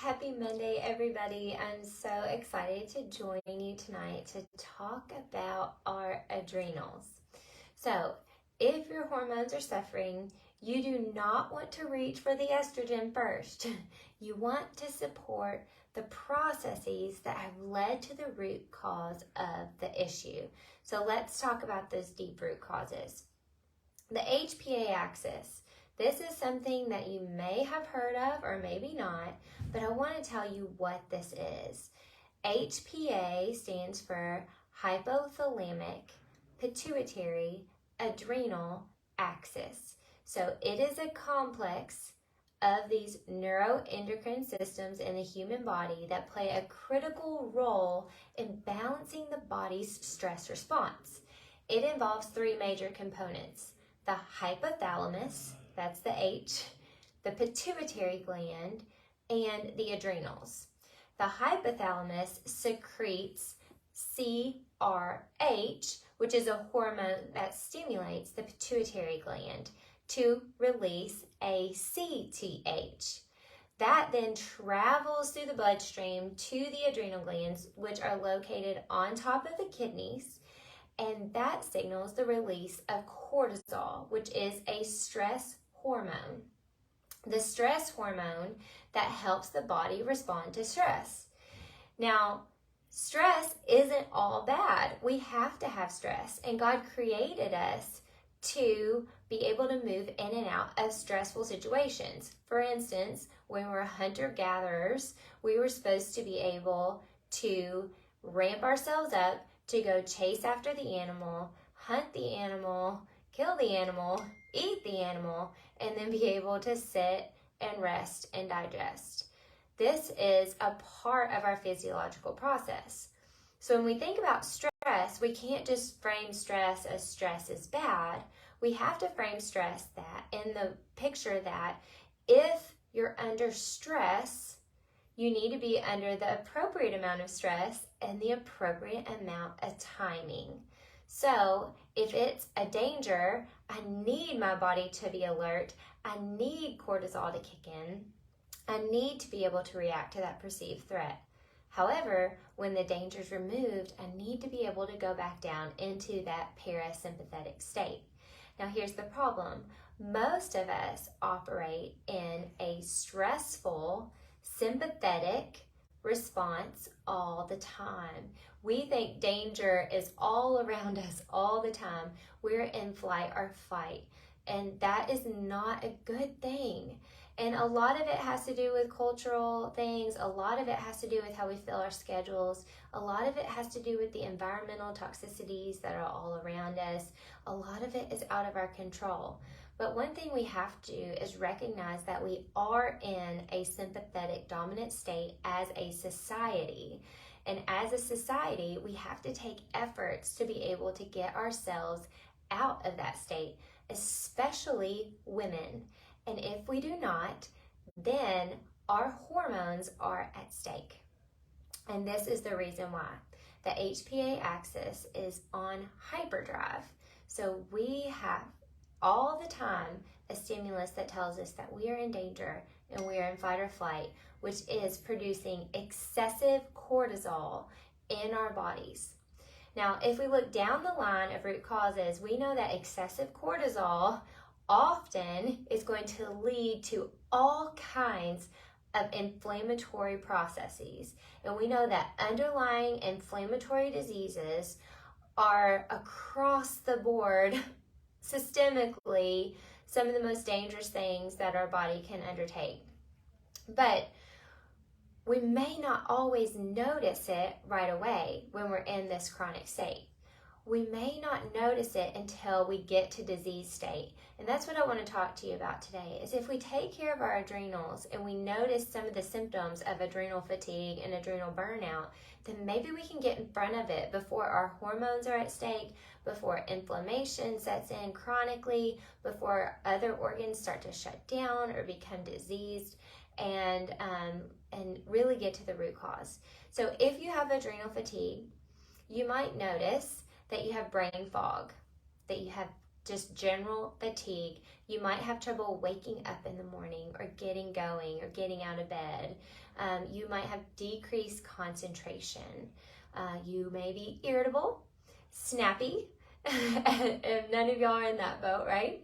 Happy Monday, everybody. I'm so excited to join you tonight to talk about our adrenals. So, if your hormones are suffering, you do not want to reach for the estrogen first. You want to support the processes that have led to the root cause of the issue. So, let's talk about those deep root causes. The HPA axis. This is something that you may have heard of or maybe not, but I want to tell you what this is. HPA stands for hypothalamic pituitary adrenal axis. So it is a complex of these neuroendocrine systems in the human body that play a critical role in balancing the body's stress response. It involves three major components: the hypothalamus, that's the H, the pituitary gland, and the adrenals. The hypothalamus secretes CRH, which is a hormone that stimulates the pituitary gland to release ACTH. That then travels through the bloodstream to the adrenal glands, which are located on top of the kidneys, and that signals the release of cortisol, which is a stress hormone. The stress hormone that helps the body respond to stress. Now, stress isn't all bad. We have to have stress, and God created us to be able to move in and out of stressful situations. For instance, when we're hunter-gatherers, we were supposed to be able to ramp ourselves up to go chase after the animal, hunt the animal, kill the animal, eat the animal, and then be able to sit and rest and digest. This is a part of our physiological process. So when we think about stress, we can't just frame stress is bad. We have to frame stress that in the picture that if you're under stress, you need to be under the appropriate amount of stress and the appropriate amount of timing. So if it's a danger, I need my body to be alert. I need cortisol to kick in. I need to be able to react to that perceived threat. However, when the danger is removed, I need to be able to go back down into that parasympathetic state. Now here's the problem. Most of us operate in a stressful, sympathetic response all the time. We think danger is all around us all the time. We're in flight or fight, and that is not a good thing. And a lot of it has to do with cultural things. A lot of it has to do with how we fill our schedules. A lot of it has to do with the environmental toxicities that are all around us. A lot of it is out of our control. But one thing we have to do is recognize that we are in a sympathetic dominant state as a society. And as a society, we have to take efforts to be able to get ourselves out of that state, especially women. And if we do not, then our hormones are at stake. And this is the reason why. The HPA axis is on hyperdrive. So we have all the time a stimulus that tells us that we are in danger and we are in fight or flight, which is producing excessive cortisol in our bodies. Now, if we look down the line of root causes, we know that excessive cortisol often is going to lead to all kinds of inflammatory processes. And we know that underlying inflammatory diseases are across the board systemically some of the most dangerous things that our body can undertake. But we may not always notice it right away when we're in this chronic state. We may not notice it until we get to disease state. And that's what I want to talk to you about today, is if we take care of our adrenals and we notice some of the symptoms of adrenal fatigue and adrenal burnout, then maybe we can get in front of it before our hormones are at stake, before inflammation sets in chronically, before other organs start to shut down or become diseased, and really get to the root cause. So if you have adrenal fatigue, you might notice that you have brain fog, that you have just general fatigue. You might have trouble waking up in the morning or getting going or getting out of bed. You might have decreased concentration. You may be irritable, snappy, and none of y'all are in that boat, right?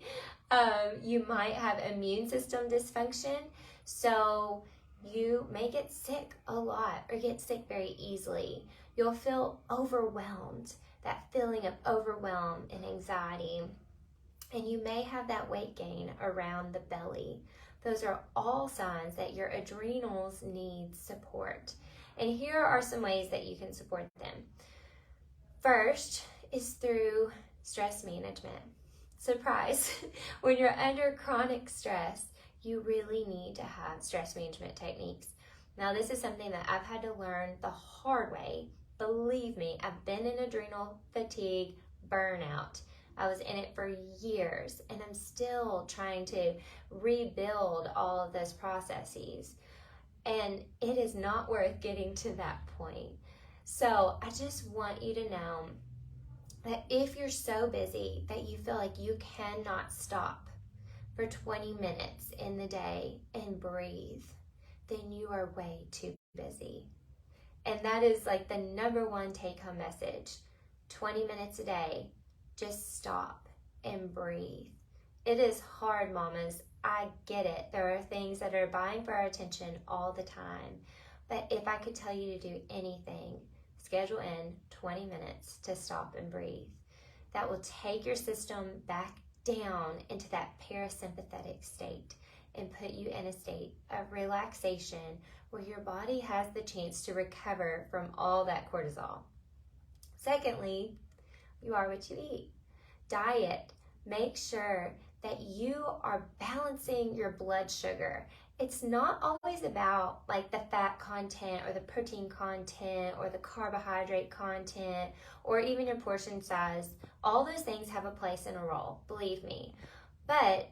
You might have immune system dysfunction, so you may get sick a lot or get sick very easily. You'll feel overwhelmed, that feeling of overwhelm and anxiety. And you may have that weight gain around the belly. Those are all signs that your adrenals need support. And here are some ways that you can support them. First is through stress management. Surprise! When you're under chronic stress, you really need to have stress management techniques. Now, this is something that I've had to learn the hard way. Believe me, I've been in adrenal fatigue, burnout. I was in it for years, and I'm still trying to rebuild all of those processes. And it is not worth getting to that point. So I just want you to know that if you're so busy that you feel like you cannot stop for 20 minutes in the day and breathe, then you are way too busy. And that is like the number one take-home message. 20 minutes a day. Just stop and breathe. It is hard, mamas. I get it. There are things that are vying for our attention all the time. But if I could tell you to do anything, schedule in 20 minutes to stop and breathe. That will take your system back down into that parasympathetic state and put you in a state of relaxation where your body has the chance to recover from all that cortisol. Secondly, you are what you eat. Diet. Make sure that you are balancing your blood sugar. It's not always about like the fat content or the protein content or the carbohydrate content or even your portion size. All those things have a place and a role, believe me. But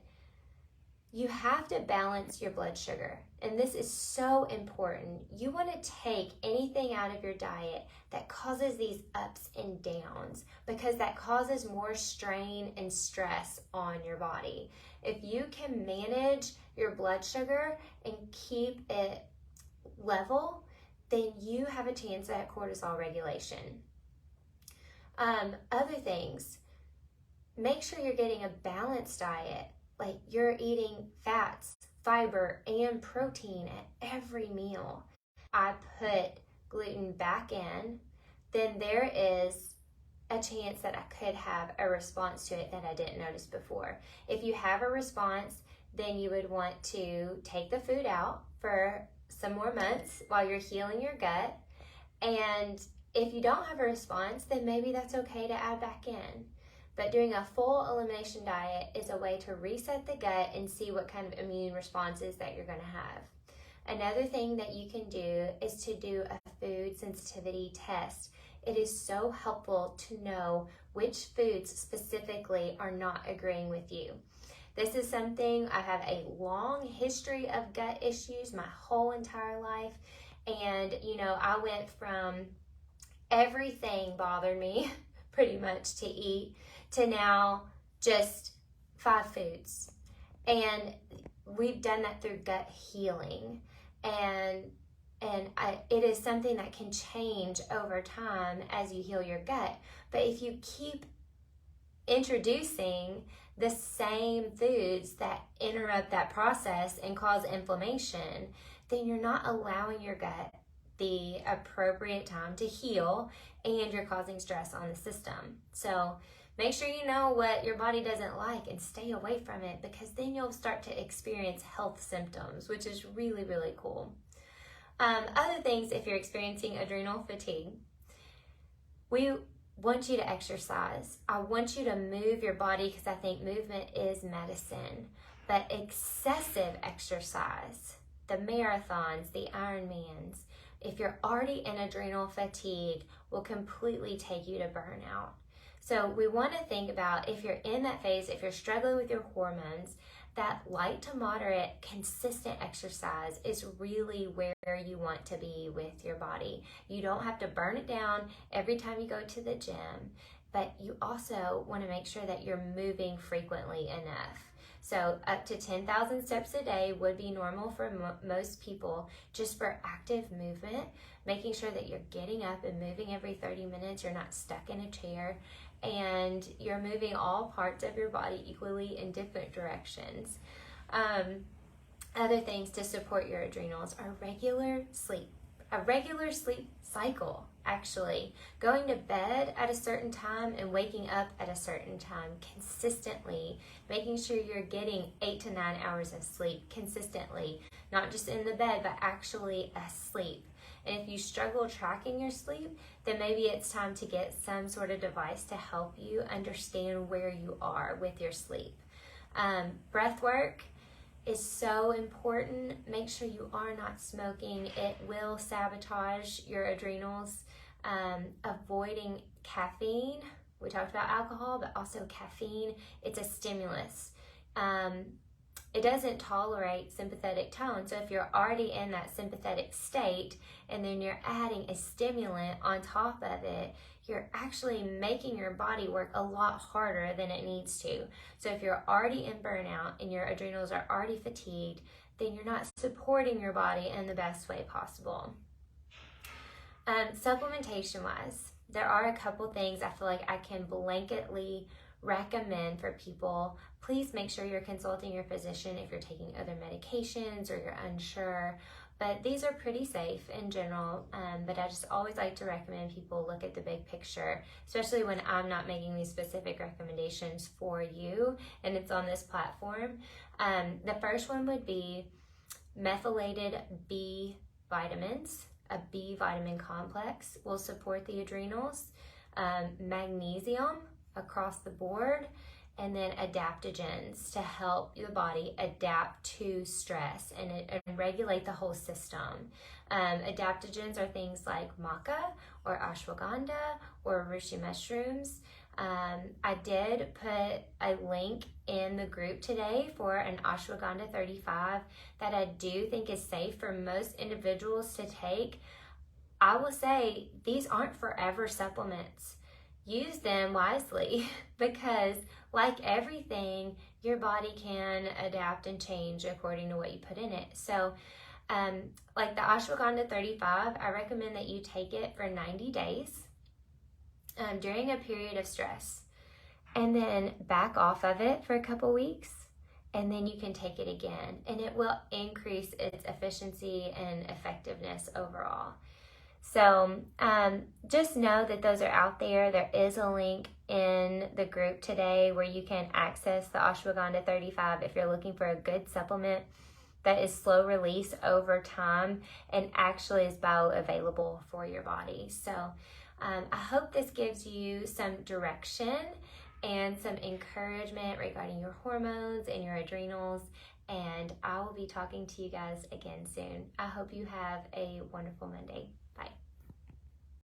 you have to balance your blood sugar. And this is so important. You want to take anything out of your diet that causes these ups and downs because that causes more strain and stress on your body. If you can manage your blood sugar and keep it level, then you have a chance at cortisol regulation. Other things, make sure you're getting a balanced diet. Like you're eating fats, fiber, and protein at every meal. I put gluten back in, then there is a chance that I could have a response to it that I didn't notice before. If you have a response, then you would want to take the food out for some more months while you're healing your gut. And if you don't have a response, then maybe that's okay to add back in. But doing a full elimination diet is a way to reset the gut and see what kind of immune responses that you're going to have. Another thing that you can do is to do a food sensitivity test. It is so helpful to know which foods specifically are not agreeing with you. This is something, I have a long history of gut issues my whole entire life. And, I went from everything bothered me pretty much to eat to now just 5 foods. And we've done that through gut healing. And it is something that can change over time as you heal your gut. But if you keep introducing the same foods that interrupt that process and cause inflammation, then you're not allowing your gut the appropriate time to heal, and you're causing stress on the system. So make sure you know what your body doesn't like and stay away from it, because then you'll start to experience health symptoms, which is really, really cool. Other things, if you're experiencing adrenal fatigue, we want you to exercise. I want you to move your body because I think movement is medicine. But excessive exercise, the marathons, the Ironmans, if you're already in adrenal fatigue, will completely take you to burnout. So we want to think about, if you're in that phase, if you're struggling with your hormones, that light to moderate, consistent exercise is really where you want to be with your body. You don't have to burn it down every time you go to the gym, but you also want to make sure that you're moving frequently enough. So up to 10,000 steps a day would be normal for most people, just for active movement, making sure that you're getting up and moving every 30 minutes, you're not stuck in a chair, and you're moving all parts of your body equally in different directions. Other things to support your adrenals are regular sleep. A regular sleep cycle, actually. Going to bed at a certain time and waking up at a certain time consistently. Making sure you're getting 8 to 9 hours of sleep consistently. Not just in the bed, but actually asleep. And if you struggle tracking your sleep, then maybe it's time to get some sort of device to help you understand where you are with your sleep. Breath work is so important. Make sure you are not smoking. It will sabotage your adrenals. Avoiding caffeine. We talked about alcohol, but also caffeine. It's a stimulus. It doesn't tolerate sympathetic tone. So if you're already in that sympathetic state and then you're adding a stimulant on top of it, you're actually making your body work a lot harder than it needs to. So if you're already in burnout and your adrenals are already fatigued, then you're not supporting your body in the best way possible. Supplementation wise, there are a couple things I feel like I can blanketly recommend for people. Please make sure you're consulting your physician if you're taking other medications or you're unsure. But these are pretty safe in general, but I just always like to recommend people look at the big picture, especially when I'm not making these specific recommendations for you and it's on this platform. The first one would be methylated B vitamins. A B vitamin complex will support the adrenals. Magnesium across the board, and then adaptogens to help the body adapt to stress and regulate the whole system. Adaptogens are things like maca or ashwagandha or reishi mushrooms. I did put a link in the group today for an ashwagandha 35 that I do think is safe for most individuals to take. I will say these aren't forever supplements. Use them wisely because, like everything, your body can adapt and change according to what you put in it. So like the ashwagandha 35, I recommend that you take it for 90 days during a period of stress, and then back off of it for a couple weeks, and then you can take it again, and it will increase its efficiency and effectiveness overall. So just know that those are out there. There is a link in the group today where you can access the ashwagandha 35 if you're looking for a good supplement that is slow release over time and actually is bioavailable for your body. So I hope this gives you some direction and some encouragement regarding your hormones and your adrenals. And I will be talking to you guys again soon. I hope you have a wonderful Monday.